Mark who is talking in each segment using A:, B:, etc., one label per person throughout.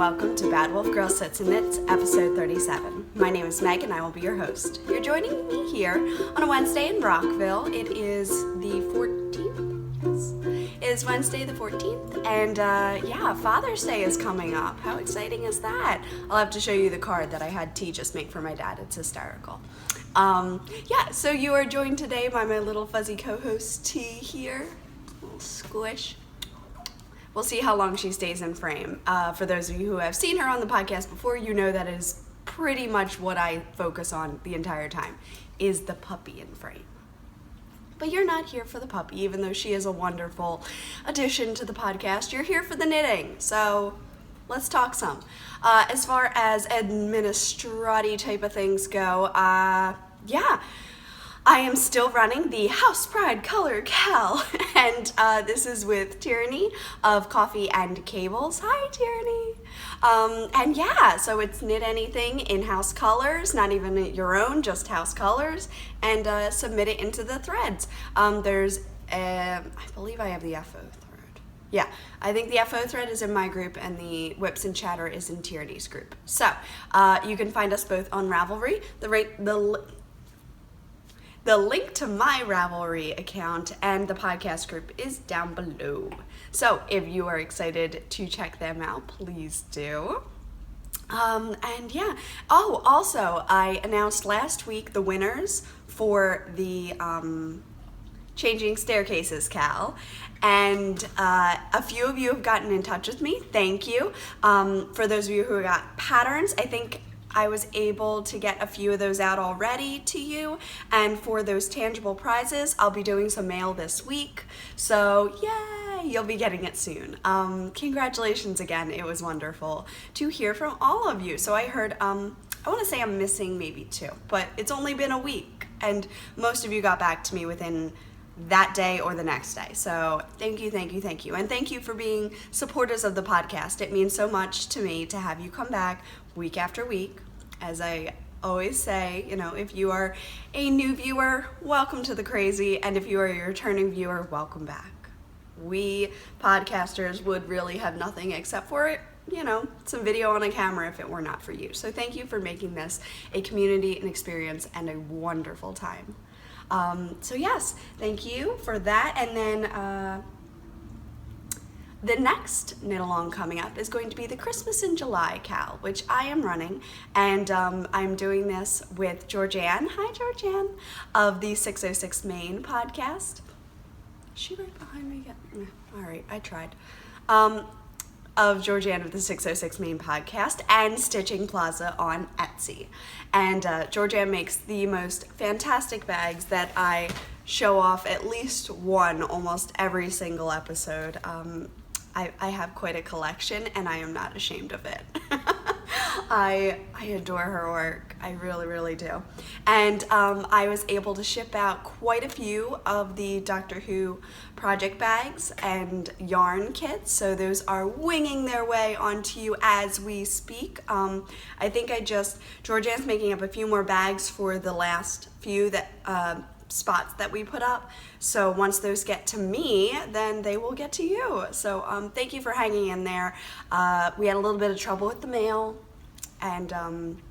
A: welcome to Bad Wolf Girl Sits and Knits, episode 37. My name is Meg and I will be your host. You're joining me here on a Wednesday in Brockville. It is the 14th, yes. It is Wednesday the 14th, and Father's Day is coming up. How exciting is that? I'll have to show you the card that I had T just make for my dad. It's hysterical. So you are joined today by my little fuzzy co-host T here. Little squish. We'll see how long she stays in frame. For those of you who have seen her on the podcast before, you know that is pretty much what I focus on the entire time, is the puppy in frame. But you're not here for the puppy, even though she is a wonderful addition to the podcast. You're here for the knitting, so let's talk some. As far as administrati type of things go, I am still running the House Pride Color Cal, and this is with Tyranny of Coffee and Cables. Hi, Tyranny. So it's knit anything in house colors, not even your own, just house colors, and submit it into the threads. I believe I have the FO thread. Yeah, I think the FO thread is in my group and the Whips and Chatter is in Tyranny's group. So you can find us both on Ravelry. The link to my Ravelry account and the podcast group is down below. So if you are excited to check them out, please do. Also, I announced last week the winners for the Changing Staircases Cal, and a few of you have gotten in touch with me. Thank you. For those of you who got patterns, I think I was able to get a few of those out already to you, and for those tangible prizes, I'll be doing some mail this week, so yay, you'll be getting it soon. Congratulations again, it was wonderful to hear from all of you. So I heard, I want to say I'm missing maybe 2, but it's only been a week, and most of you got back to me within that day or the next day. So thank you. And thank you for being supporters of the podcast. It means so much to me to have you come back week after week. As I always say, if you are a new viewer, welcome to the crazy. And if you are a returning viewer, welcome back. We podcasters would really have nothing except for some video on a camera if it were not for you. So thank you for making this a community, an experience, and a wonderful time. Yes, thank you for that. And then the next knit along coming up is going to be the Christmas in July Cal, which I am running, and I'm doing this with Georgianne. Hi, Georgianne, of the 606 Maine podcast. Is she right behind me again? All right, I tried. Of Georgianne of the 606 Maine podcast and Stitching Plaza on Etsy. And Georgianne makes the most fantastic bags that I show off at least one almost every single episode. I have quite a collection and I am not ashamed of it. I adore her work. I really, really do. And I was able to ship out quite a few of the Doctor Who project bags and yarn kits. So those are winging their way onto you as we speak. I think Georgianne's making up a few more bags for the last few spots that we put up. So once those get to me, then they will get to you. So thank you for hanging in there. We had a little bit of trouble with the mail, and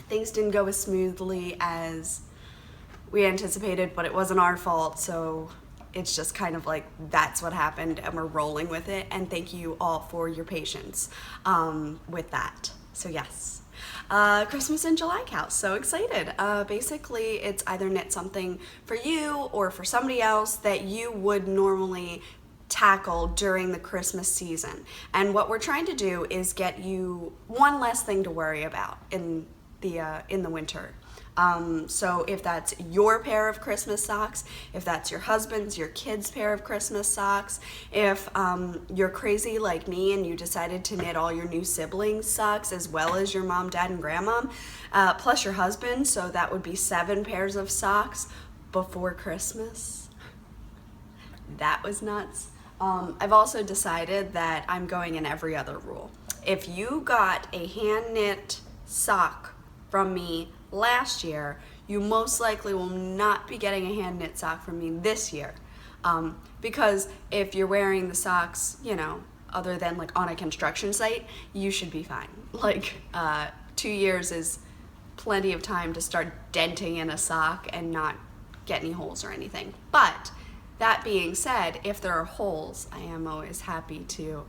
A: things didn't go as smoothly as we anticipated, but it wasn't our fault, so it's just kind of like that's what happened, and we're rolling with it, and thank you all for your patience with that. So yes, Christmas in July Cal, so excited. Basically, it's either knit something for you or for somebody else that you would normally tackle during the Christmas season. And what we're trying to do is get you one less thing to worry about in the winter. So if that's your pair of Christmas socks, if that's your husband's, your kid's pair of Christmas socks, if you're crazy like me and you decided to knit all your new siblings' socks as well as your mom, dad, and grandma, plus your husband, so that would be 7 pairs of socks before Christmas. That was nuts. I've also decided that I'm going in every other rule. If you got a hand knit sock from me last year, you most likely will not be getting a hand knit sock from me this year. Because if you're wearing the socks, other than like on a construction site, you should be fine. Like 2 years is plenty of time to start denting in a sock and not get any holes or anything. But that being said, if there are holes, I am always happy to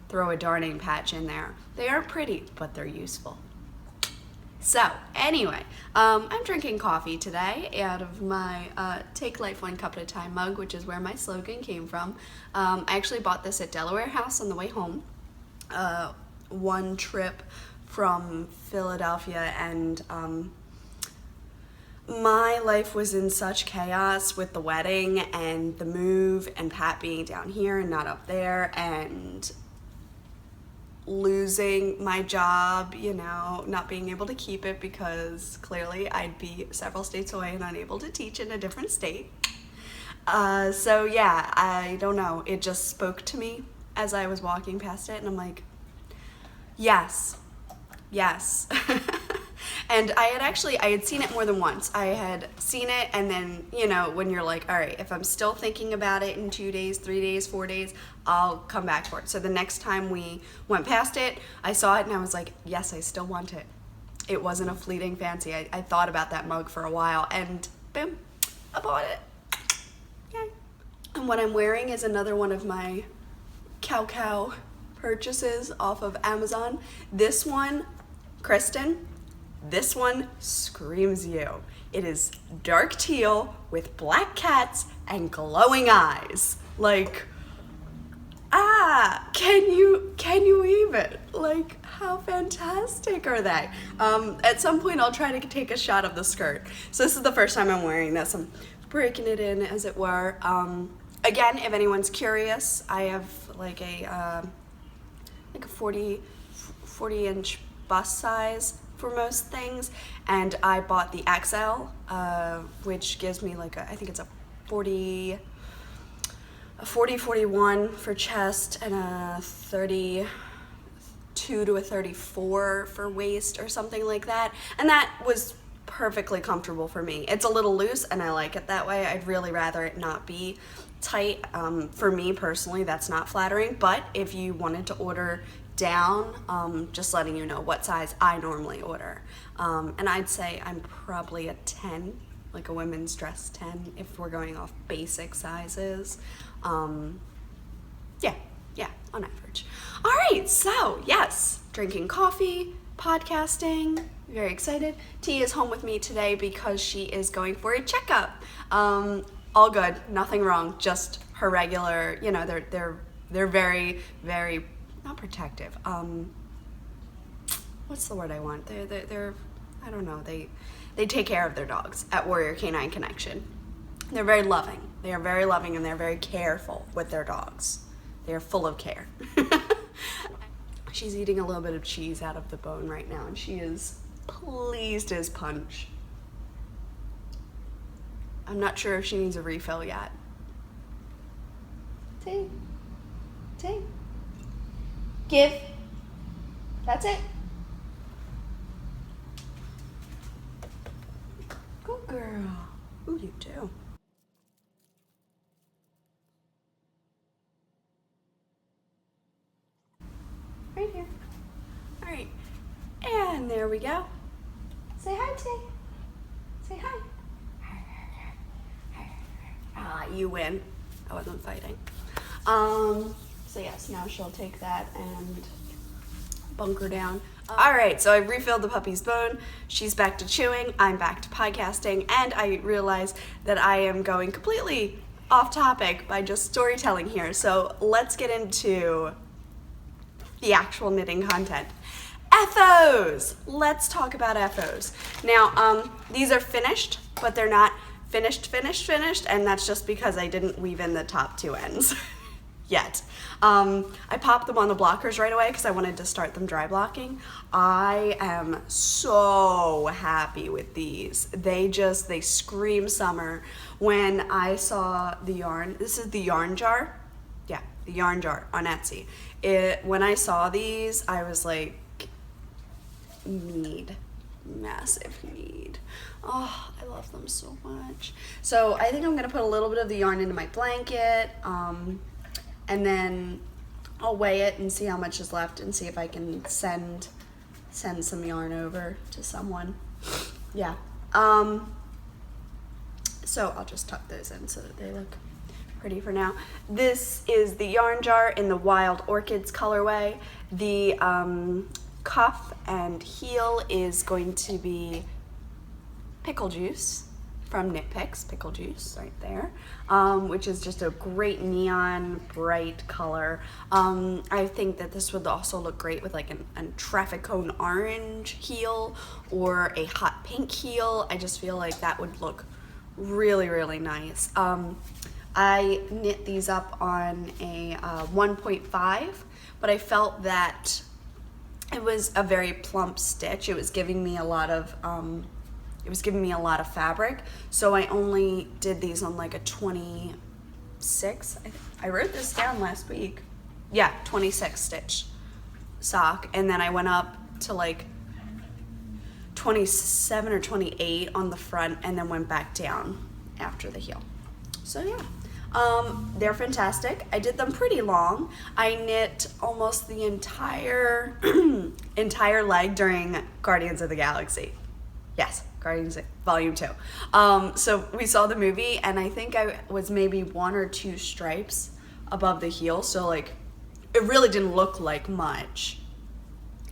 A: throw a darning patch in there. They aren't pretty, but they're useful. So anyway, I'm drinking coffee today out of my Take Life One Cup at a Time mug, which is where my slogan came from. I actually bought this at Delaware House on the way home. One trip from Philadelphia, and my life was in such chaos with the wedding and the move and Pat being down here and not up there, and losing my job, you know, not being able to keep it because clearly I'd be several states away and unable to teach in a different state. So yeah, I don't know, it just spoke to me as I was walking past it, and I'm like, yes. And I had seen it more than once. I had seen it, and then, you know, when you're like, all right, if I'm still thinking about it in 2 days, 3 days, 4 days, I'll come back for it. So the next time we went past it, I saw it and I was like, yes, I still want it. It wasn't a fleeting fancy. I thought about that mug for a while, and boom, I bought it. Yay. And what I'm wearing is another one of my cow purchases off of Amazon. This one, Kristen, this one screams you. It is dark teal with black cats and glowing eyes. Like, can you even? Like, how fantastic are they? At some point I'll try to take a shot of the skirt. So this is the first time I'm wearing this. I'm breaking it in, as it were. Again, if anyone's curious, I have like a 40-inch bust size for most things, and I bought the XL, which gives me like I think it's a 40-41 for chest, and a 32 to a 34 for waist or something like that, and that was perfectly comfortable for me. It's a little loose and I like it that way. I'd really rather it not be tight. For me personally, that's not flattering, but if you wanted to order down, just letting you know what size I normally order. And I'd say I'm probably a 10, like a women's dress 10, if we're going off basic sizes. Yeah, on average. All right, so yes, drinking coffee, podcasting, very excited. T is home with me today because she is going for a checkup. All good, nothing wrong, just her regular, you know, they're very, very not protective. What's the word I want? They're I don't know. They take care of their dogs at Warrior Canine Connection. They're very loving. They are very loving, and they're very careful with their dogs. They are full of care. She's eating a little bit of cheese out of the bone right now, and she is pleased as punch. I'm not sure if she needs a refill yet. Take. Give. That's it. Good girl. Ooh, you too. Right here. All right. And there we go. Say hi, Tay. Say hi. You win. I wasn't fighting. So yes, now she'll take that and bunker down. All right, so I've refilled the puppy's bone. She's back to chewing. I'm back to podcasting, and I realize that I am going completely off topic by just storytelling here. So let's get into the actual knitting content. FOs. Let's talk about FOs. Now, these are finished, but they're not finished, and that's just because I didn't weave in the top two ends yet. I popped them on the blockers right away because I wanted to start them dry blocking. I am so happy with these. They scream summer. When I saw the yarn, this is the yarn jar. Yeah, the yarn jar on Etsy. When I saw these, I was like, massive need. Oh, I love them so much. So I think I'm gonna put a little bit of the yarn into my blanket, and then I'll weigh it and see how much is left and see if I can send some yarn over to someone. Yeah. So I'll just tuck those in so that they look pretty for now. This is the yarn jar in the Wild Orchids colorway. The cuff and heel is going to be Pickle Juice from Knit Picks, Pickle Juice right there, which is just a great neon bright color. I think that this would also look great with like a traffic cone orange heel or a hot pink heel. I just feel like that would look really, really nice. I knit these up on a 1.5, but I felt that it was a very plump stitch. It was giving me a lot of fabric, so I only did these on like a 26. I wrote this down last week. Yeah, 26 stitch sock, and then I went up to like 27 or 28 on the front, and then went back down after the heel. So yeah, they're fantastic. I did them pretty long. I knit almost the entire entire leg during Guardians of the Galaxy. Yes, Guardians Volume 2. So we saw the movie, and I think I was maybe 1 or 2 stripes above the heel, so like it really didn't look like much.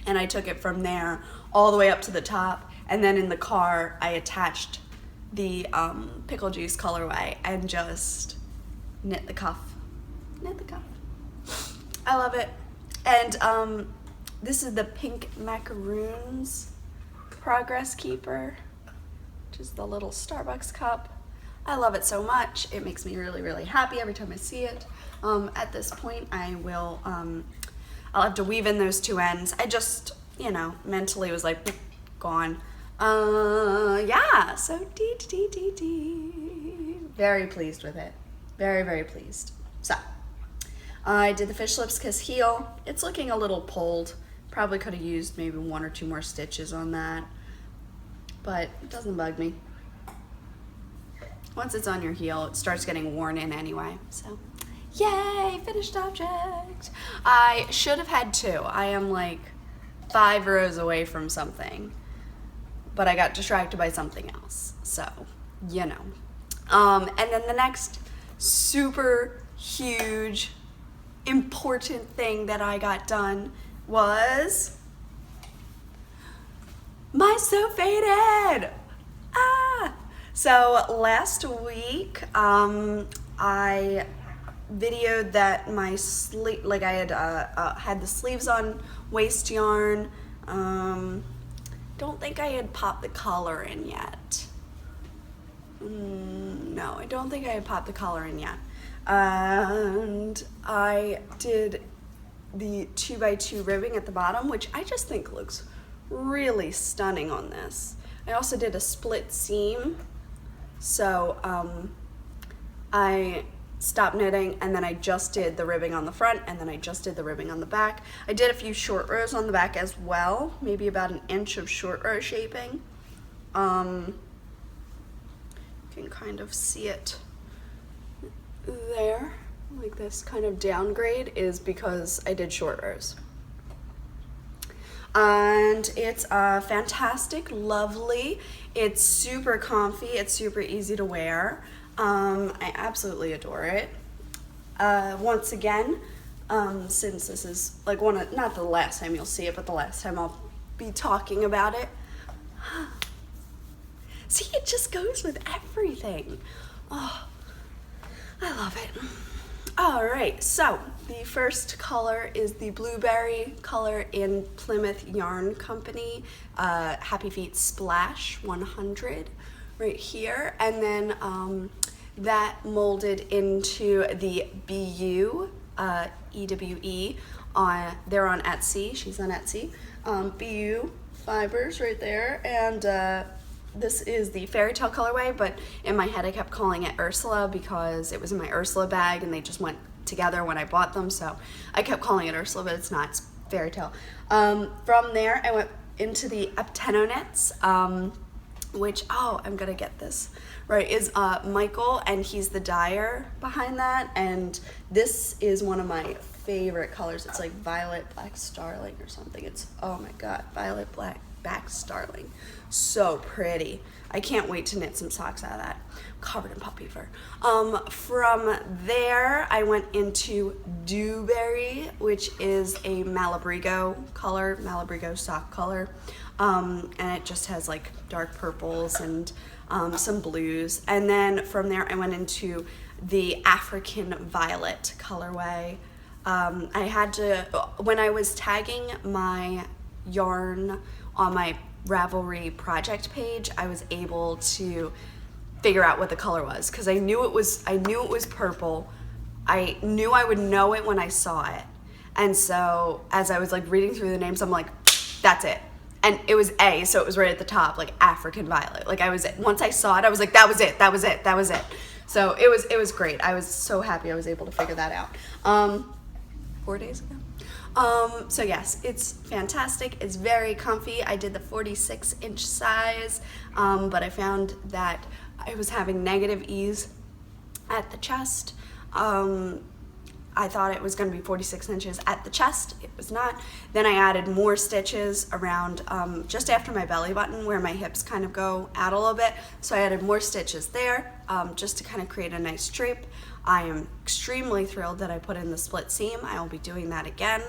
A: And I took it from there all the way up to the top, and then in the car I attached the Pickle Juice colorway and just knit the cuff. I love it. And this is the Pink Macaroons Progress Keeper, which is the little Starbucks cup. I love it so much. It makes me really, really happy every time I see it. At this point, I'll have to weave in those 2 ends. I just, mentally was like, gone. Yeah, so very pleased with it. Very, very pleased. So, I did the Fish Lips Kiss heel. It's looking a little pulled. Probably could have used maybe 1 or 2 more stitches on that, but it doesn't bug me. Once it's on your heel, it starts getting worn in anyway, so yay, finished object. I should have had 2. I am like 5 rows away from something, but I got distracted by something else, so, And then the next super huge, important thing that I got done was my So Faded. So last week I videoed that my sleeve, like I had the sleeves on waist yarn. Don't think I had popped the collar in yet. No, I don't think I had popped the collar in yet. And I did the 2x2 ribbing at the bottom, which I just think looks really stunning on this. I also did a split seam, so I stopped knitting and then I just did the ribbing on the front and then I just did the ribbing on the back. I did a few short rows on the back as well, maybe about 1 inch of short row shaping. You can kind of see it there, like this kind of downgrade is because I did short rows. And it's fantastic, lovely. It's super comfy. It's super easy to wear. I absolutely adore it. Once again, since this is like not the last time you'll see it, but the last time I'll be talking about it. See, it just goes with everything. Oh, I love it. All right, so the first color is the blueberry color in Plymouth Yarn Company, Happy Feet Splash 100 right here. And then that molded into the BU, EWE, they're on Etsy, she's on Etsy. BU fibers right there, and this is the Fairy Tale colorway, but in my head I kept calling it Ursula because it was in my Ursula bag and they just went together when I bought them, so I kept calling it Ursula, but it's not, it's Fairy Tale. From there I went into the Upteno knits, which, oh, I'm gonna get this right, is Michael, and he's the dyer behind that, and this is one of my favorite colors. It's like violet black starling or something. It's, oh my god, violet black starling. So pretty. I can't wait to knit some socks out of that. Covered in puppy fur. From there, I went into Dewberry, which is a Malabrigo color, Malabrigo sock color. And it just has like dark purples and some blues. And then from there, I went into the African Violet colorway. I had to, when I was tagging my yarn on my Ravelry project page, I was able to figure out what the color was, because I knew it was purple. I knew I would know it when I saw it. And so as I was like reading through the names, I'm like, that's it. And it was A, so it was right at the top, like African Violet. Like once I saw it, I was like, that was it. So it was great. I was so happy I was able to figure that out. 4 days ago. So yes, it's fantastic. It's very comfy. I did the 46-inch size, but I found that I was having negative ease at the chest. I thought it was going to be 46 inches at the chest. It was not. Then I added more stitches around just after my belly button, where my hips kind of go out a little bit. So I added more stitches there just to kind of create a nice drape. I am extremely thrilled that I put in the split seam. I will be doing that again.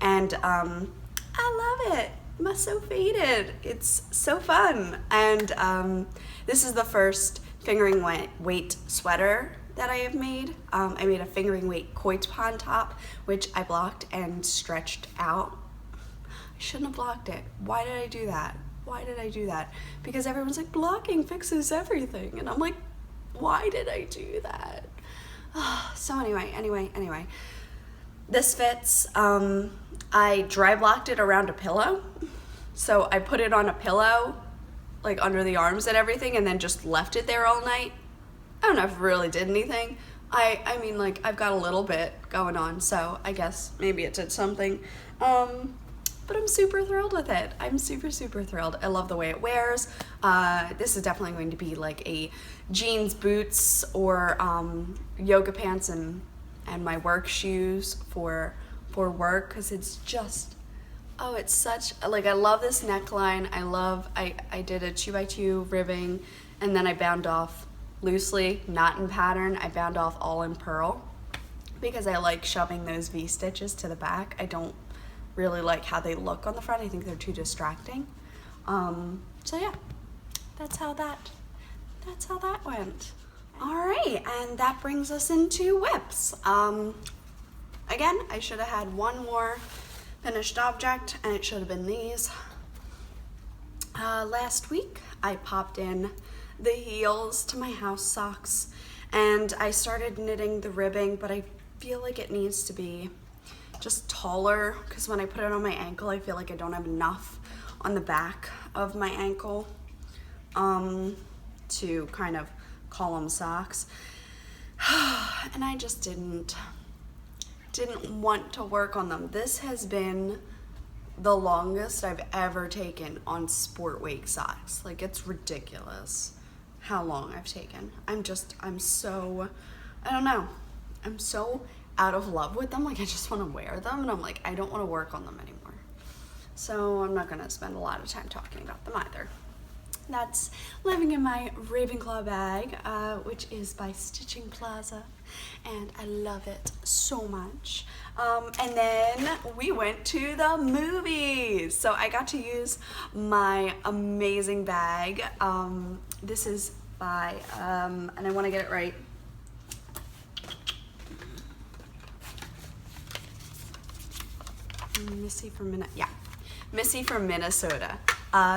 A: And I love it. I'm so faded. It's so fun. And this is the first fingering weight sweater that I have made. I made a fingering weight Coit Pond top, which I blocked and stretched out. I shouldn't have blocked it. Why did I do that? Because everyone's like, blocking fixes everything. And I'm like, why did I do that? So anyway, this fits. I dry blocked it around a pillow. So I put it on a pillow, like under the arms and everything, and then just left it there all night. I don't know if it really did anything. I mean, like, I've got a little bit going on, so I guess maybe it did something. But I'm super thrilled with it. I'm super thrilled. I love the way it wears. This is definitely going to be like a jeans, boots, or yoga pants and my work shoes for work, because it's just, oh, it's such, like, I love this neckline. I did a 2x2 ribbing, and then I bound off loosely, not in pattern. I bound off all in purl because I like shoving those V stitches to the back. I don't really like how they look on the front. I think they're too distracting. So yeah, that's how that went. All right, and that brings us into whips. Again, I should have had one more finished object, and it should have been these. Last week, I popped in the heels to my house socks, and I started knitting the ribbing, but I feel like it needs to be just taller, because when I put it on my ankle, I feel like I don't have enough on the back of my ankle to kind of call them socks. And I just didn't want to work on them. This has been the longest I've ever taken on sport wake socks. Like, it's ridiculous how long I've taken. I'm so, I don't know. I'm so out of love with them. Like, I just want to wear them, and I'm like, I don't want to work on them anymore. So I'm not going to spend a lot of time talking about them either. That's living in my Ravenclaw bag, which is by Stitching Plaza, and I love it so much. And then we went to the movies. So I got to use my amazing bag. This is by, and I want to get it right, Missy from Minnesota.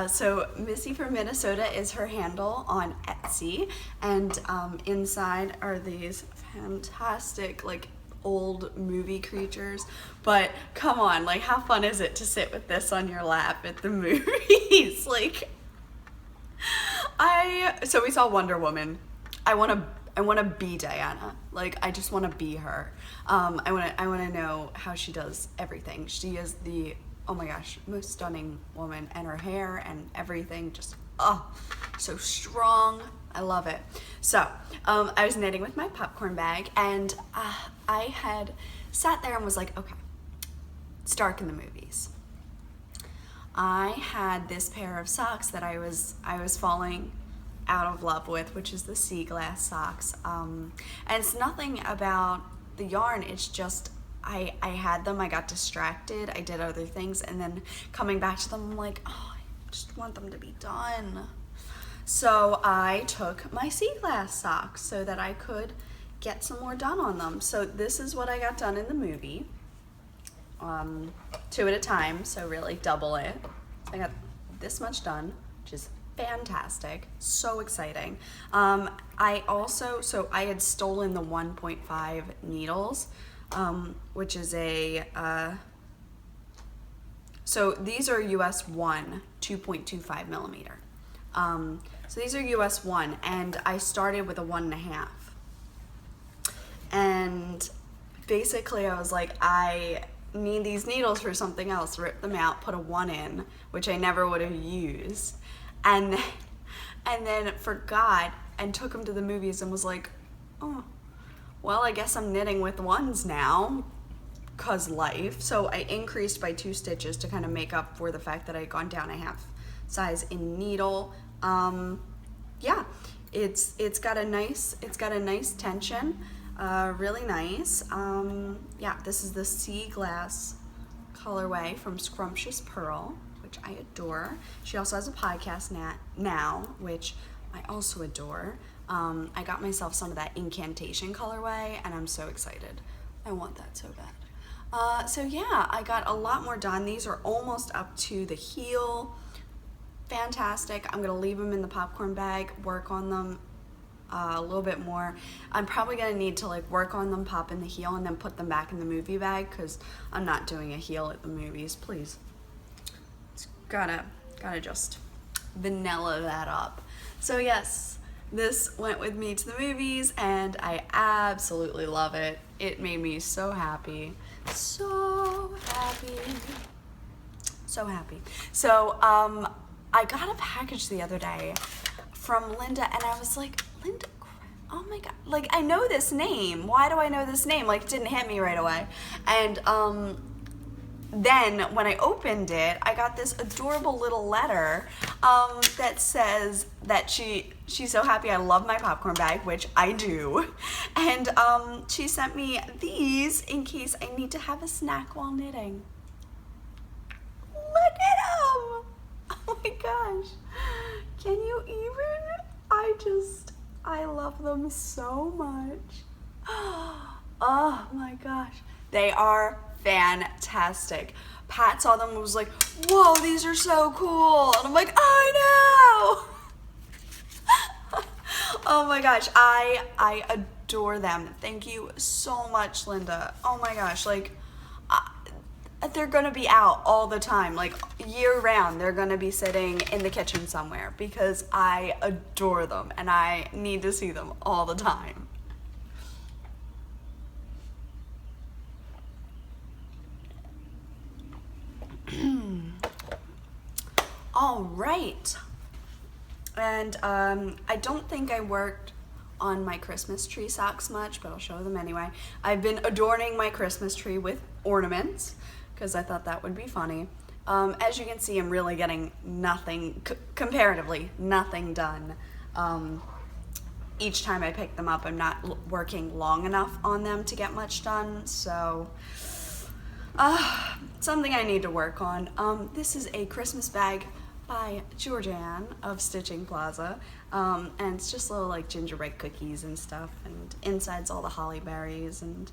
A: So Missy from Minnesota is her handle on Etsy, and inside are these fantastic, like, old movie creatures. But come on, like, how fun is it to sit with this on your lap at the movies? Like, so we saw Wonder Woman. I want to be Diana. Like, I just want to be her. I want to know how she does everything. She is the, oh my gosh, most stunning woman, and her hair and everything, just oh, so strong. I love it. So I was knitting with my popcorn bag, and I had sat there and was like, okay, it's dark in the movies. I had this pair of socks that I was falling out of love with, which is the sea glass socks. And it's nothing about the yarn, it's just I had them, I got distracted, I did other things, and then coming back to them, I'm like, oh, I just want them to be done. So I took my sea glass socks so that I could get some more done on them. So this is what I got done in the movie. 2 at a time, so really double it. I got this much done, which is fantastic, so exciting. I had stolen the 1.5 needles, which is so these are US 1, 2.25 millimeter. So these are US 1, and I started with a 1.5. And basically I was like, I need these needles for something else, rip them out, put a 1 in, which I never would have used, and then forgot and took them to the movies and was like, oh, well, I guess I'm knitting with 1s now, cause life. So I increased by 2 stitches to kind of make up for the fact that I had gone down a half size in needle. Yeah, it's got a nice tension. Really nice. Yeah, this is the sea glass colorway from Scrumptious Pearl, which I adore. She also has a podcast now, which I also adore. I got myself some of that Incantation colorway, and I'm so excited. I want that so bad. So yeah, I got a lot more done. These are almost up to the heel. Fantastic. I'm gonna leave them in the popcorn bag, work on them a little bit more. I'm probably gonna need to like work on them, pop in the heel, and then put them back in the movie bag, because I'm not doing a heel at the movies, please. It's gotta just vanilla that up. So yes, this went with me to the movies, and I absolutely love it. It made me so happy. So happy. So happy. So I got a package the other day from Linda, and I was like, Linda, oh my god, like, I know this name. Why do I know this name? Like, it didn't hit me right away. And then when I opened it, I got this adorable little letter that says that she's so happy I love my popcorn bag, which I do. And she sent me these in case I need to have a snack while knitting. Look at them! Oh my gosh. Can you even? I love them so much. Oh my gosh. They are fantastic. Pat saw them and was like, whoa, these are so cool. And I'm like, I know. Oh my gosh. I adore them. Thank you so much, Linda. Oh my gosh. Like, they're gonna be out all the time, like year round. They're gonna be sitting in the kitchen somewhere because I adore them and I need to see them all the time. All right. And I don't think I worked on my Christmas tree socks much, but I'll show them anyway. I've been adorning my Christmas tree with ornaments, because I thought that would be funny. As you can see, I'm really getting nothing, comparatively, nothing done. Each time I pick them up, I'm not working long enough on them to get much done, so something I need to work on. This is a Christmas bag by Georgianne of Stitching Plaza, and it's just little like gingerbread cookies and stuff, and inside's all the holly berries, and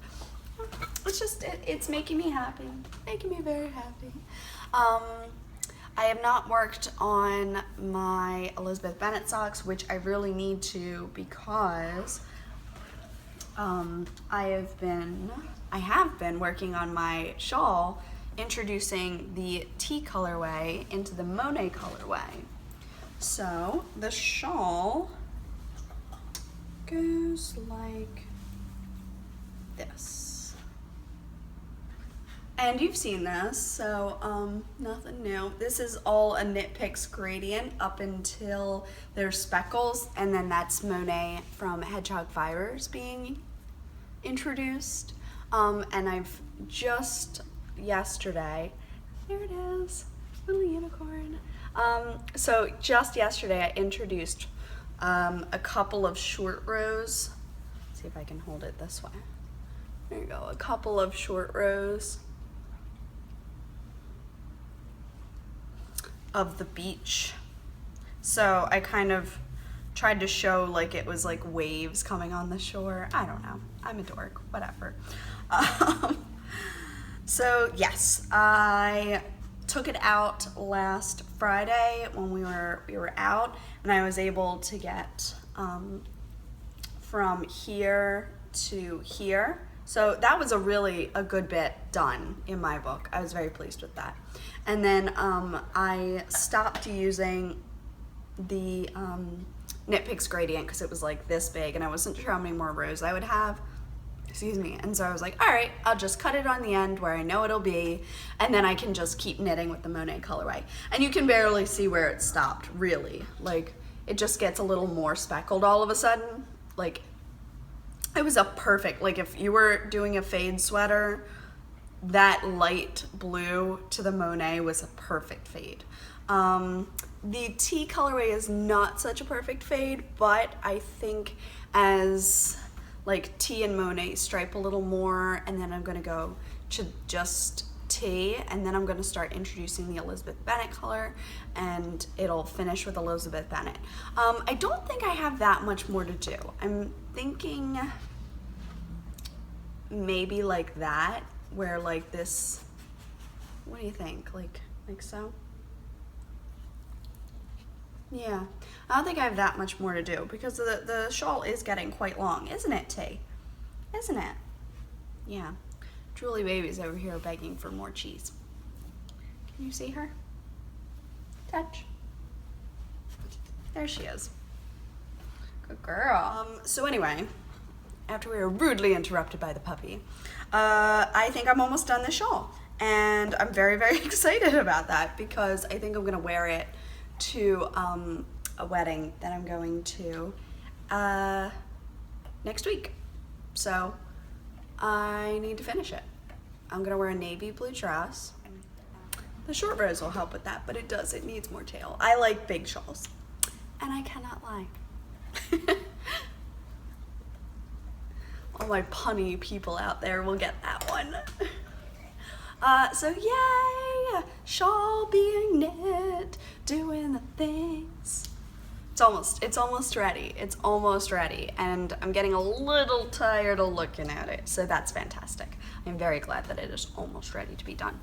A: it's just, it's making me happy, making me very happy. I have not worked on my Elizabeth Bennet socks, which I really need to, because I have been working on my shawl, introducing the tea colorway into the Monet colorway. So the shawl goes like this. And you've seen this, so nothing new. This is all a Knit Picks gradient up until there's speckles, and then that's Monet from Hedgehog Fibers being introduced. And I've just yesterday, there it is, little unicorn. So just yesterday I introduced a couple of short rows. Let's see if I can hold it this way. There you go, a couple of short rows of the beach. So I kind of tried to show like it was like waves coming on the shore. I don't know, I'm a dork, whatever. So yes, I took it out last Friday when we were out, and I was able to get from here to here. So that was a good bit done in my book. I was very pleased with that. And then I stopped using the Knit Picks gradient because it was like this big and I wasn't sure how many more rows I would have. Excuse me. And so I was like, all right, I'll just cut it on the end where I know it'll be, and then I can just keep knitting with the Monet colorway. And you can barely see where it stopped, really. Like, it just gets a little more speckled all of a sudden. Like, it was a perfect, like if you were doing a fade sweater, that light blue to the Monet was a perfect fade. The tea colorway is not such a perfect fade, but I think as like tea and Monet stripe a little more, and then I'm gonna go to just tea, and then I'm gonna start introducing the Elizabeth Bennet color, and it'll finish with Elizabeth Bennet. I don't think I have that much more to do. I'm thinking maybe like that, where like this, what do you think? Like so? Yeah, I don't think I have that much more to do because the shawl is getting quite long, isn't it, Tay? Isn't it? Yeah. Julie Baby's over here begging for more cheese. Can you see her? Touch. There she is. Good girl. So anyway, after we were rudely interrupted by the puppy, I think I'm almost done the shawl. And I'm very, very excited about that because I think I'm gonna wear it to a wedding that I'm going to next week. So I need to finish it. I'm gonna wear a navy blue dress. The short rows will help with that, but it needs more tail. I like big shawls, and I cannot lie. All my punny people out there will get that one. So yay! Shawl being knit, doing the things. It's almost ready. It's almost ready, and I'm getting a little tired of looking at it, so that's fantastic. I'm very glad that it is almost ready to be done.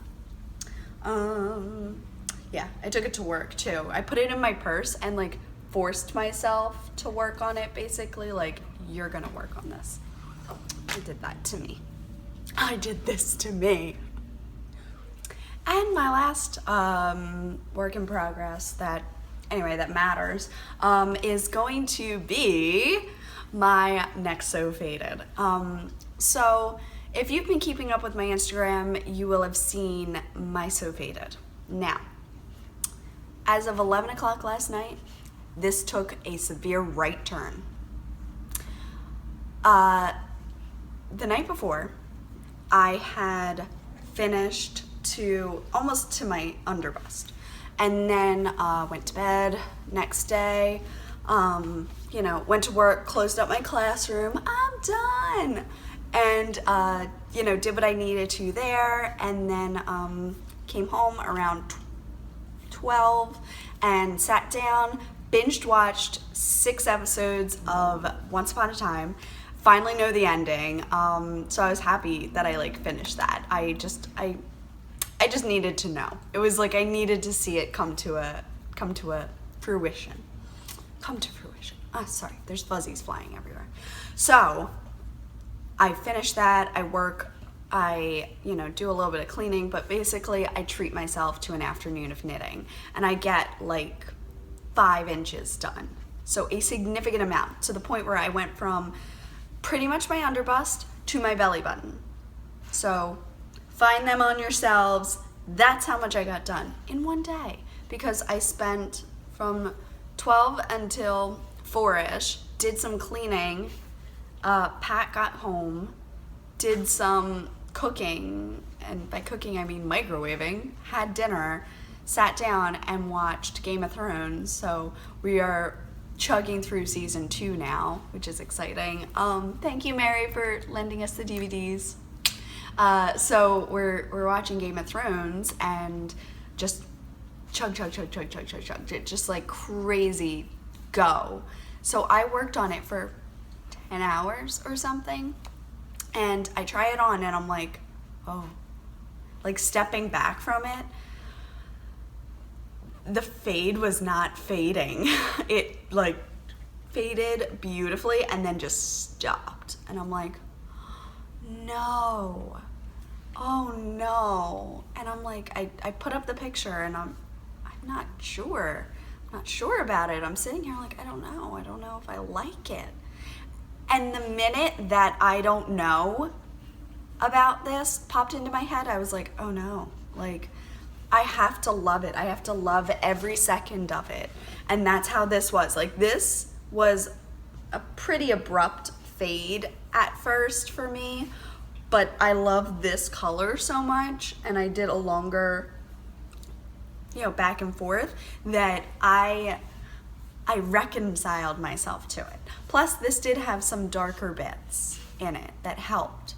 A: Yeah, I took it to work too. I put it in my purse and like forced myself to work on it, basically, like, you're gonna work on this. I did that to me. I did this to me. And my last work in progress that matters is going to be my Next Sew Faded. So if you've been keeping up with my Instagram, you will have seen my Sew Faded. Now, as of 11 o'clock last night, this took a severe right turn. The night before, I had finished almost to my underbust, and then went to bed next day, went to work, closed up my classroom, I'm done, and did what I needed to there, and then came home around 12 and sat down, binged watched 6 episodes of Once Upon a Time. Finally know the ending, so I was happy that I finished that. I just needed to know. It was like I needed to see it come to a fruition. Come to fruition. Sorry, there's fuzzies flying everywhere. So I finished that. I work. I do a little bit of cleaning, but basically I treat myself to an afternoon of knitting, and I get 5 inches done. So a significant amount, to the point where I went from pretty much my underbust to my belly button. So find them on yourselves. That's how much I got done in one day, because I spent from 12 until 4-ish, did some cleaning, Pat got home, did some cooking, and by cooking I mean microwaving, had dinner, sat down and watched Game of Thrones. So we are chugging through season 2 now, which is exciting. Thank you, Mary, for lending us the DVDs. So we're watching Game of Thrones and just chug, just like crazy go. So I worked on it for 10 hours or something, and I try it on and I'm like, oh, like stepping back from it, the fade was not fading. It like faded beautifully and then just stopped. And I'm like, no, oh no. And I'm like, I put up the picture and I'm not sure. I'm not sure about it. I'm sitting here like, I don't know if I like it. And the minute that I don't know about this popped into my head, I was like, oh no, like I have to love it. I have to love every second of it. And that's how this was. Like, this was a pretty abrupt fade at first for me, but I love this color so much, and I did a longer, back and forth, that I reconciled myself to it. Plus, this did have some darker bits in it that helped.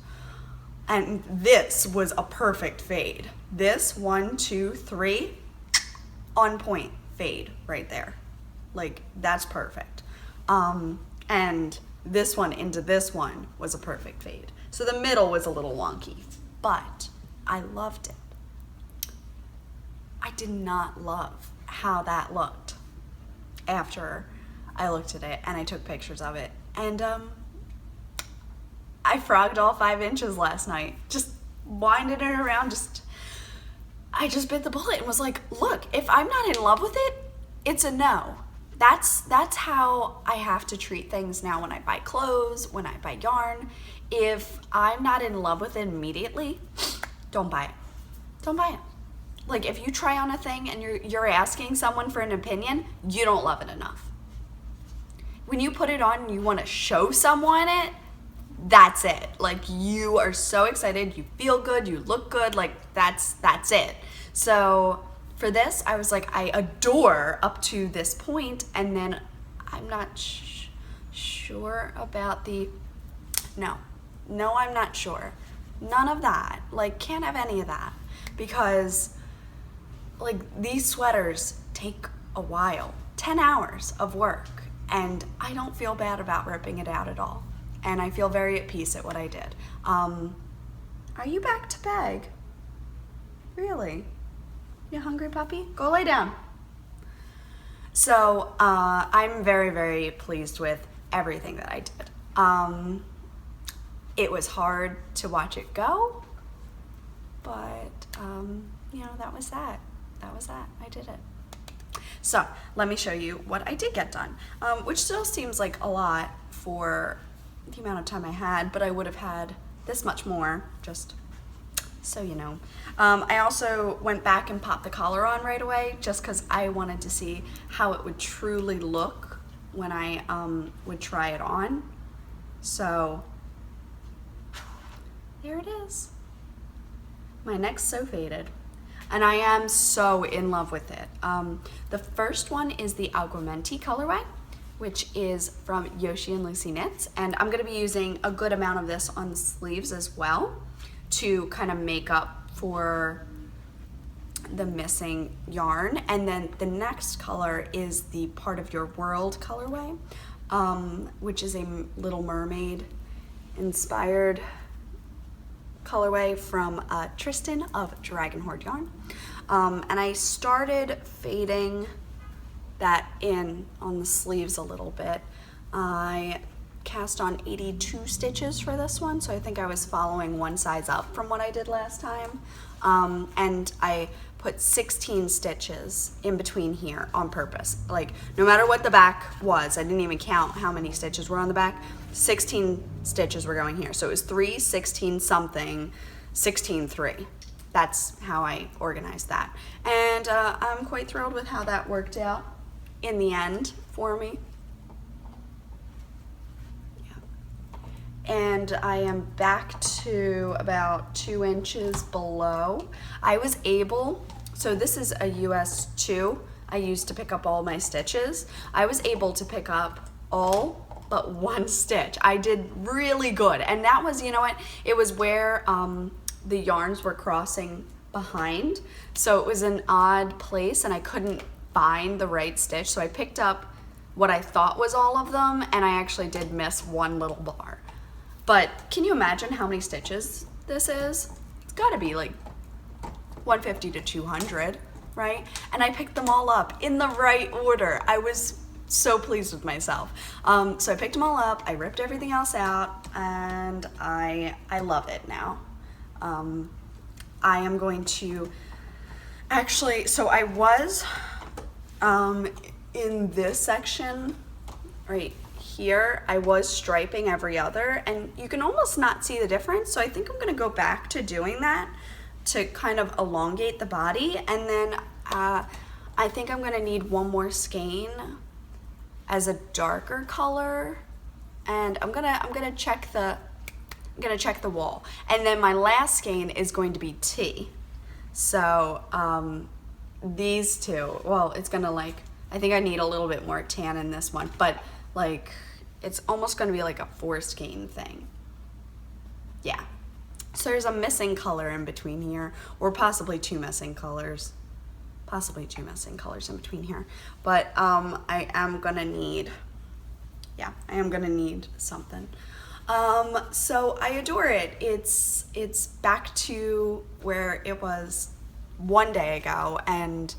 A: And this was a perfect fade. This 1, 2, 3, on point fade right there. Like, that's perfect. And this one into this one was a perfect fade. So the middle was a little wonky, but I loved it. I did not love how that looked after I looked at it and I took pictures of it. And I frogged all 5 inches last night, just winding it around. I just bit the bullet and was like, look, if I'm not in love with it, it's a no. That's how I have to treat things now when I buy clothes, when I buy yarn. If I'm not in love with it immediately, don't buy it. Don't buy it. Like, if you try on a thing and you're asking someone for an opinion, you don't love it enough. When you put it on and you want to show someone it, that's it. Like, you are so excited, you feel good, you look good, like that's it. So for this, I was like, I adore up to this point, and then I'm not sure about no, I'm not sure. None of that. Like, can't have any of that, because like these sweaters take a while, 10 hours of work, and I don't feel bad about ripping it out at all. And I feel very at peace at what I did. Are you back to bed? Really? You hungry, puppy? Go lay down. So I'm very, very pleased with everything that I did. It was hard to watch it go, but that was that. I did it. So let me show you what I did get done, which still seems like a lot for the amount of time I had, but I would have had this much more, just so you know. I also went back and popped the collar on right away, just because I wanted to see how it would truly look when I would try it on. So there it is. My neck's so faded, and I am so in love with it. The first one is the Aguamenti colorway, which is from Yoshi and Lucy Knits, and I'm going to be using a good amount of this on the sleeves as well to kind of make up for the missing yarn. And then the next color is the Part of Your World colorway, which is a Little Mermaid inspired colorway from Tristan of Dragon Horde Yarn. And I started fading that in on the sleeves a little bit. I cast on 82 stitches for this one, so I think I was following one size up from what I did last time. And I put 16 stitches in between here on purpose. Like, no matter what the back was, I didn't even count how many stitches were on the back. 16 stitches were going here. So it was 3, 16 something, 16-3. That's how I organized that. And I'm quite thrilled with how that worked out in the end for me. Yeah. And I am back to about 2 inches below. I was able, so this is a US 2 I used to pick up all my stitches. I was able to pick up all but 1 stitch. I did really good. And that was, you know what, it was where the yarns were crossing behind. So it was an odd place and I couldn't find the right stitch. So I picked up what I thought was all of them and I actually did miss 1 little bar. But can you imagine how many stitches this is? It's gotta be like 150 to 200, right? And I picked them all up in the right order. I was so pleased with myself. So I picked them all up, I ripped everything else out, and I love it now. I am going to actually, so I was in this section right here, I was striping every other, and you can almost not see the difference. So I think I'm gonna go back to doing that to kind of elongate the body, and then I think I'm gonna need 1 more skein as a darker color, and I'm gonna check the wall, and then my last skein is going to be tea. So these two, well, it's gonna like, I think I need a little bit more tan in this one, but like it's almost gonna be like a 4 skein thing. Yeah. So there's a missing color in between here, or possibly 2 missing colors. Possibly 2 missing colors in between here. But I am gonna need, yeah, I am gonna need something. So I adore it. It's back to where it was 1 day ago, and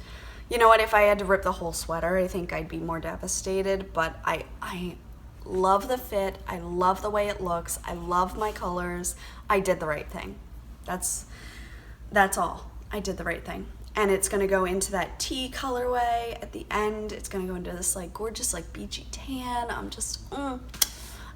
A: you know what, if I had to rip the whole sweater, I think I'd be more devastated, but I love the fit, I love the way it looks, I love my colors. I did the right thing. That's all. I did the right thing. And it's gonna go into that tea colorway at the end. It's gonna go into this like gorgeous like beachy tan. I'm just, I'm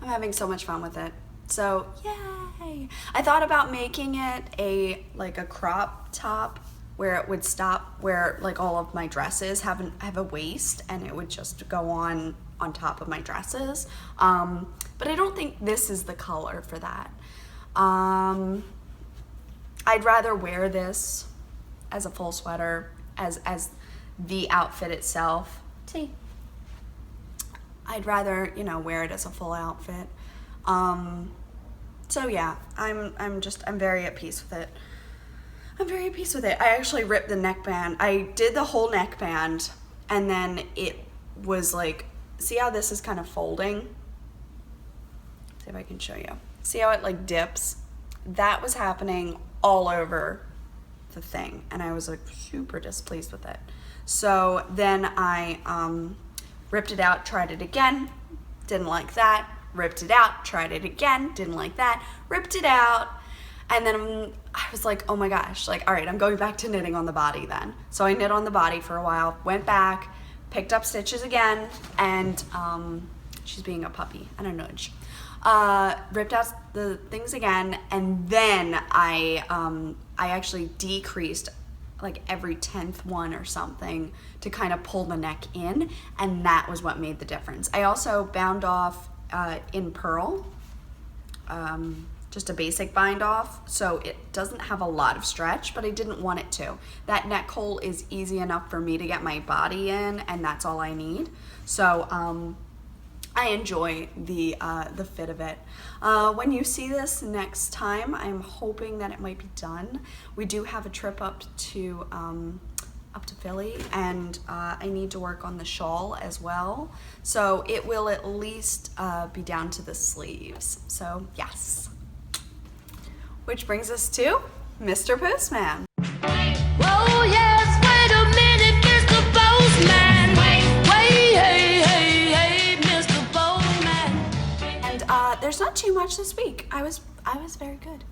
A: having so much fun with it. So yay. I thought about making it like a crop top where it would stop, where like all of my dresses have a waist and it would just go on top of my dresses. But I don't think this is the color for that. I'd rather wear this as a full sweater, as the outfit itself. See, I'd rather, you know, wear it as a full outfit. So yeah, I'm very at peace with it. I'm very at peace with it. I actually ripped the neckband. I did the whole neckband, and then it was like, see how this is kind of folding? See if I can show you. See how it like dips? That was happening all over the thing, and I was like super displeased with it. So then I ripped it out, tried it again, didn't like that, ripped it out, tried it again, didn't like that, ripped it out, and then I was like, oh my gosh, like, all right, I'm going back to knitting on the body then. So I knit on the body for a while, went back, picked up stitches again, and she's being a puppy and a nudge. Ripped out the things again, and then I actually decreased like every 10th one or something to kind of pull the neck in, and that was what made the difference. I also bound off in purl, just a basic bind off, so it doesn't have a lot of stretch, but I didn't want it to. That neck hole is easy enough for me to get my body in, and that's all I need. So I enjoy the fit of it. When you see this next time, I'm hoping that it might be done. We do have a trip up to Philly, and I need to work on the shawl as well. So it will at least be down to the sleeves. So yes. Which brings us to Mr. Postman.
B: Oh yes, wait a minute, Mr. Postman. Wait, hey, Mr. Postman.
A: And there's not too much this week. I was very good.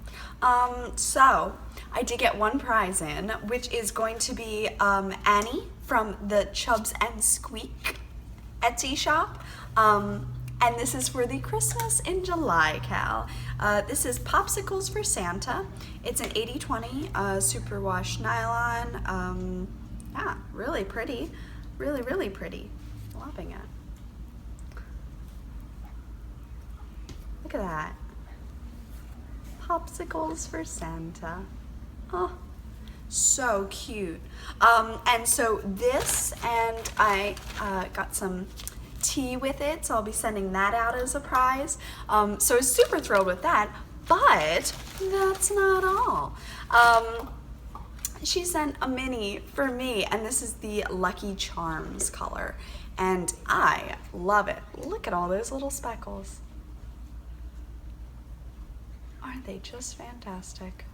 A: So I did get 1 prize in, which is going to be Annie from the Chubs and Squeak Etsy shop. And this is for the Christmas in July, Cal. This is Popsicles for Santa. It's an 80/20 superwash nylon. Yeah, really pretty. Really, really pretty. Loving it. Look at that. Popsicles for Santa. Oh, so cute. And so this, and I got some tea with it, so I'll be sending that out as a prize. So I was super thrilled with that, but that's not all. She sent a mini for me, and this is the Lucky Charms color, and I love it. Look at all those little speckles. Aren't they just fantastic?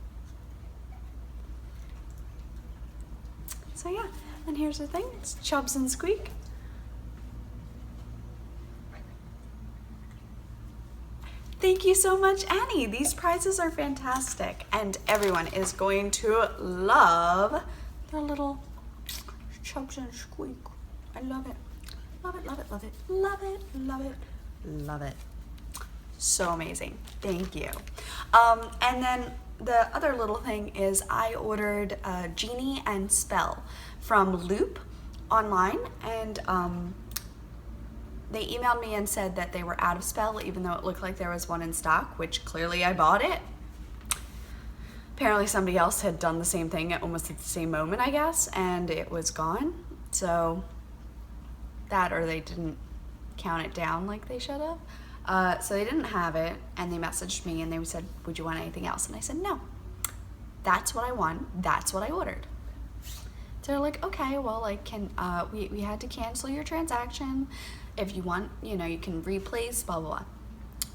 A: So yeah, and here's the thing, it's Chubs and Squeak. Thank you so much, Annie. These prizes are fantastic, and everyone is going to love their little Chubs and Squeak. I love it. Love it, love it, love it, love it, love it, love it. So amazing. Thank you. And then the other little thing is I ordered Genie and Spell from Loop online, and they emailed me and said that they were out of Spell, even though it looked like there was one in stock, which clearly I bought it. Apparently somebody else had done the same thing at almost at the same moment, I guess, and it was gone. So that, or they didn't count it down like they should have. So they didn't have it, and they messaged me and they said, would you want anything else? And I said, no, that's what I want. That's what I ordered. So they're like, okay, well, like, we had to cancel your transaction. If you want, you know, you can replace, blah, blah, blah.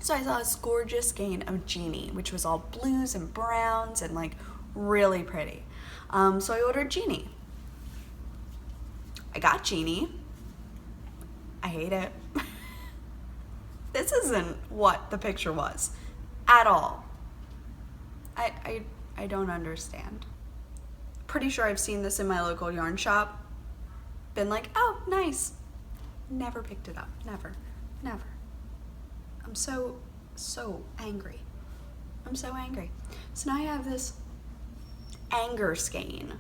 A: So I saw this gorgeous skein of Genie, which was all blues and browns and like really pretty. So I ordered Genie. I got Genie. I hate it. This isn't what the picture was at all. I don't understand. Pretty sure I've seen this in my local yarn shop. Been like, oh, nice. Never picked it up. Never. Never. I'm so angry. I'm so angry. So now I have this anger skein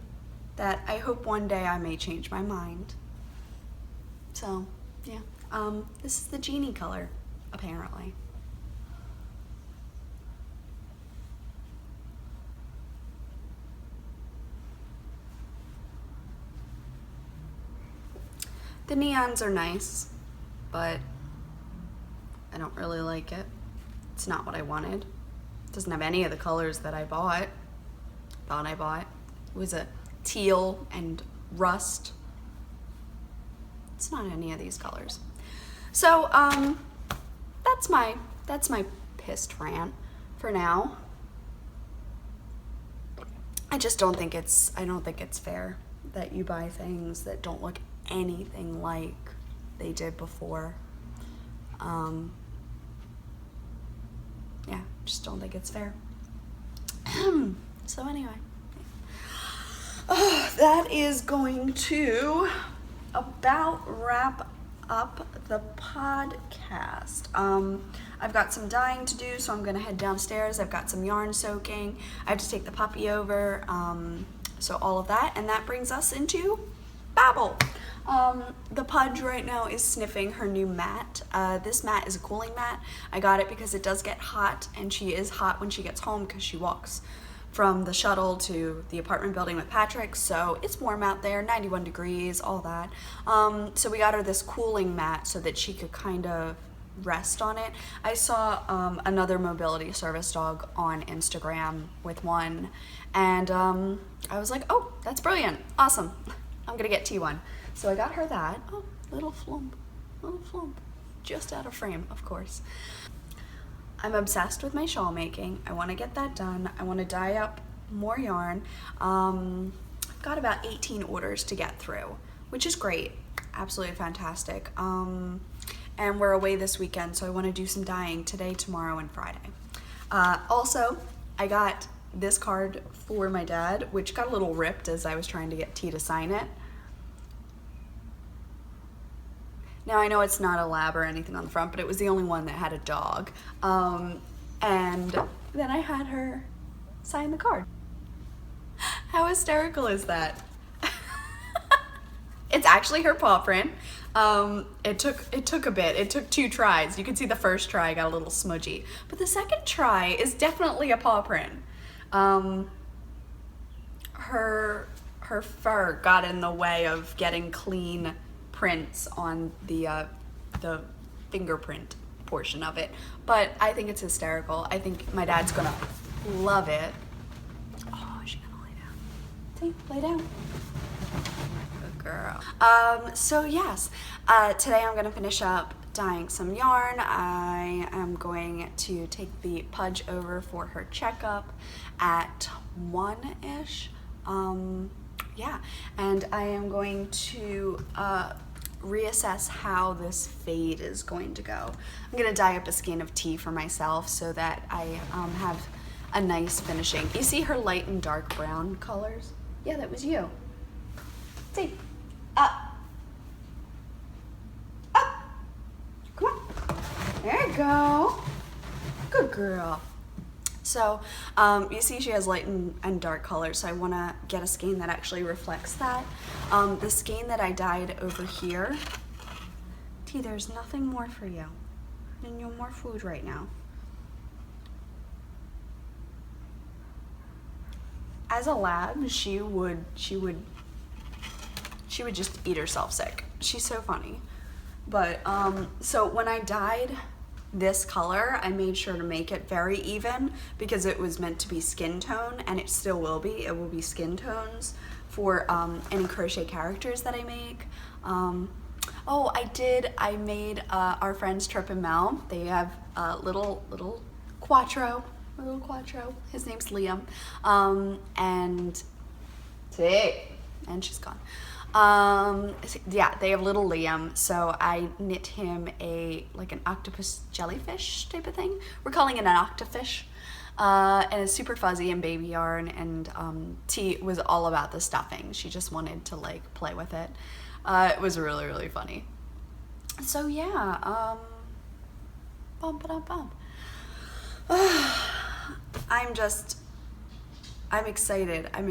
A: that I hope one day I may change my mind. So, yeah. This is the Genie color, apparently. The neons are nice, but I don't really like it. It's not what I wanted. It doesn't have any of the colors that I thought I bought. It was a teal and rust. It's not any of these colors. So, that's my pissed rant for now. I don't think it's fair that you buy things that don't look anything like they did before. Yeah, just don't think it's fair. So anyway, that is going to about wrap up the podcast. I've got some dyeing to do, so I'm gonna head downstairs. I've got some yarn soaking. I have to take the puppy over, so all of that, and that brings us into Babble. The Pudge right now is sniffing her new mat. This mat is a cooling mat. I got it because it does get hot, and she is hot when she gets home because she walks from the shuttle to the apartment building with Patrick, so it's warm out there, 91 degrees, all that. So we got her this cooling mat so that she could kind of rest on it. I saw another mobility service dog on Instagram with one, and I was like, oh, that's brilliant, awesome. I'm gonna get T1. So I got her that. Oh, little flump, just out of frame, of course. I'm obsessed with my shawl making. I wanna get that done. I wanna dye up more yarn. I've got about 18 orders to get through, which is great, absolutely fantastic. And we're away this weekend, so I wanna do some dyeing today, tomorrow, and Friday. Also, I got this card for my dad, which got a little ripped as I was trying to get T to sign it. Now I know it's not a lab or anything on the front, but it was the only one that had a dog. And then I had her sign the card. How hysterical is that? It's actually her paw print. It took a bit. It took 2 tries. You can see the first try got a little smudgy, but the second try is definitely a paw print. Her fur got in the way of getting clean prints on the fingerprint portion of it, but I think it's hysterical. I think my dad's gonna love it. Oh, is she gonna lay down? See, lay down. Good girl. So yes, today I'm gonna finish up dyeing some yarn. I am going to take the Pudge over for her checkup at 1-ish. Yeah, and I am going to reassess how this fade is going to go. I'm gonna dye up a skein of tea for myself so that I have a nice finishing. You see her light and dark brown colors? Yeah, that was you. See, up, up, come on, there you go, good girl. So you see she has light and dark colors, so I want to get a skein that actually reflects that. The skein that I dyed over here, T, there's nothing more for you. I need more food right now. As a lab, she would just eat herself sick. She's so funny. But so when I dyed this color, I made sure to make it very even because it was meant to be skin tone, and it still will be. It will be skin tones for any crochet characters that I make. Oh, I made our friends Trip and Mel. They have a little Quattro. His name's Liam. And she's gone. Yeah, they have little Liam, so I knit him like an octopus jellyfish type of thing. We're calling it an octofish. And it's super fuzzy and baby yarn, and T was all about the stuffing. She just wanted to like play with it. It was really, really funny. So yeah, bum. I'm excited. I've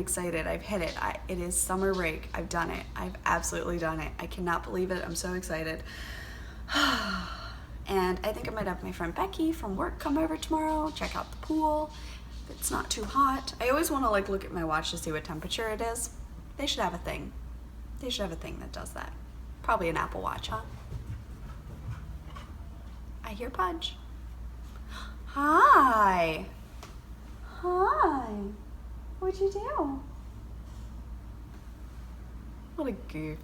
A: hit it. It is summer break. I've done it. I've absolutely done it. I cannot believe it. I'm so excited. And I think I might have my friend Becky from work come over tomorrow, check out the pool. If it's not too hot. I always want to like look at my watch to see what temperature it is. They should have a thing. They should have a thing that does that. Probably an Apple Watch, huh? I hear Pudge. Hi. What'd you do? What a goof.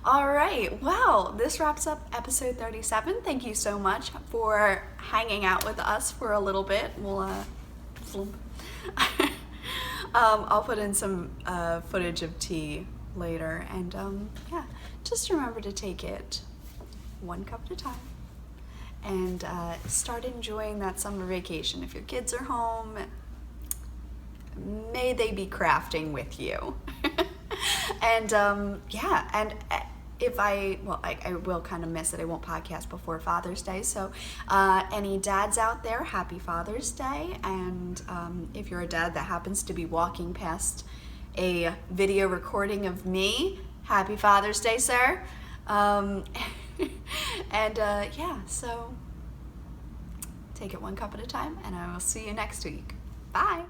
A: All right, well, this wraps up episode 37. Thank you so much for hanging out with us for a little bit. We'll, I'll put in some footage of tea later, and yeah, just remember to take it one cup at a time and start enjoying that summer vacation. If your kids are home, may they be crafting with you. And yeah, and if I will kind of miss it. I won't podcast before Father's Day. So any dads out there, happy Father's Day. And if you're a dad that happens to be walking past a video recording of me, happy Father's Day, sir. And yeah, so take it one cup at a time, and I will see you next week. Bye.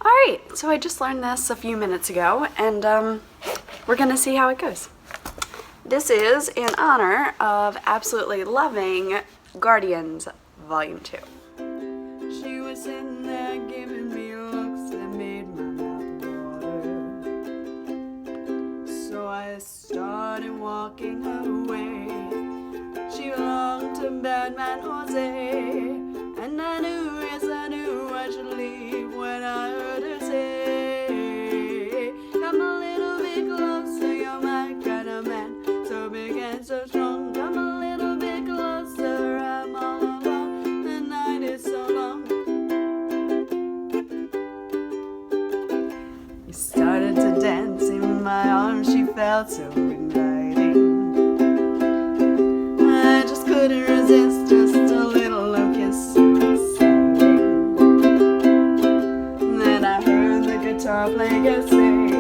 A: All right, so I just learned this a few minutes ago, and we're gonna see how it goes. This is in honor of absolutely loving Guardians Volume 2. She was sitting there giving me looks that made my mouth water. So I started walking her way. She belonged to Batman Jose, and I knew, yes I knew I should leave when I heard her say, come a little bit closer, you're my kind of man, so big and so strong. Come a little bit closer, I'm all alone, the night is so long. We started to dance. felt so inviting. I just couldn't resist just a little low kiss. So exciting. Then I heard the guitar player say,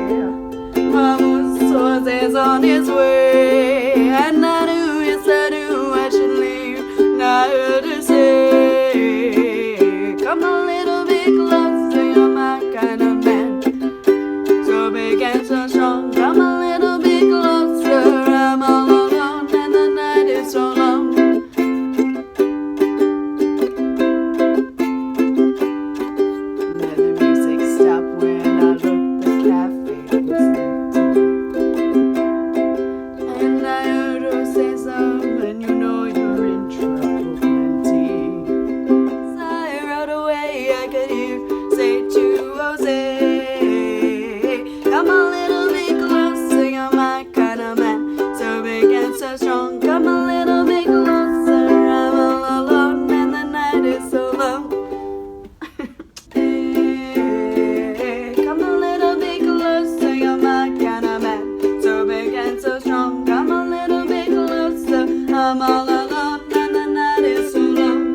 A: Vamos, Jose's on his way. And I knew, yes I knew I should leave. Now I heard her say, come a little bit closer, you're my kind of man. So big and so strong, come a little bit closer. I'm all alone and the night is so long. Then the music stopped when I looked, the cafe was empty. And I heard her say something, you know you're in trouble plenty. As I rode away, I could hear say to Jose, come a little bit closer, you're my kind of man. So big and so strong, come a little bit closer. I'm all alone and the night is so long. Hey, come a little bit closer, you're my kind of man. So big and so strong, come a little bit closer. I'm all alone and the night is so long.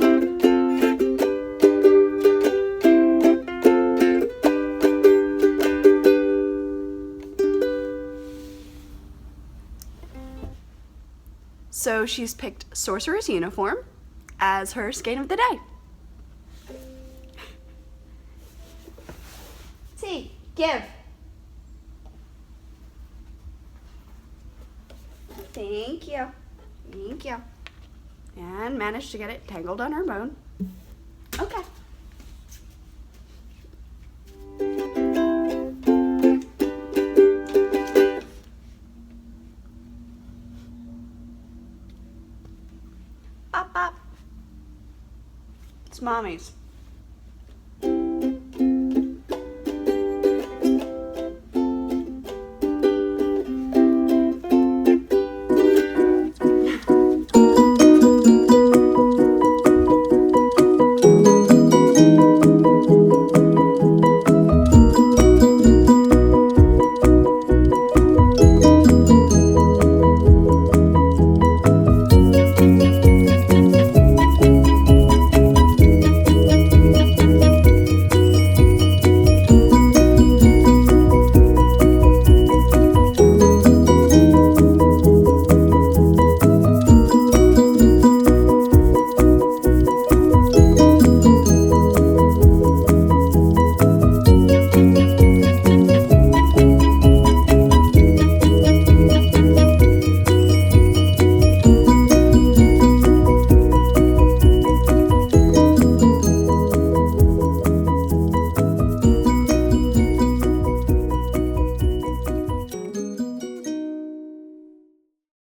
A: So she's picked Sorcerer's Uniform as her skein of the day. See, give. Thank you. Thank you. And managed to get it tangled on her bone. Okay. Bop, bop. It's Mommy's.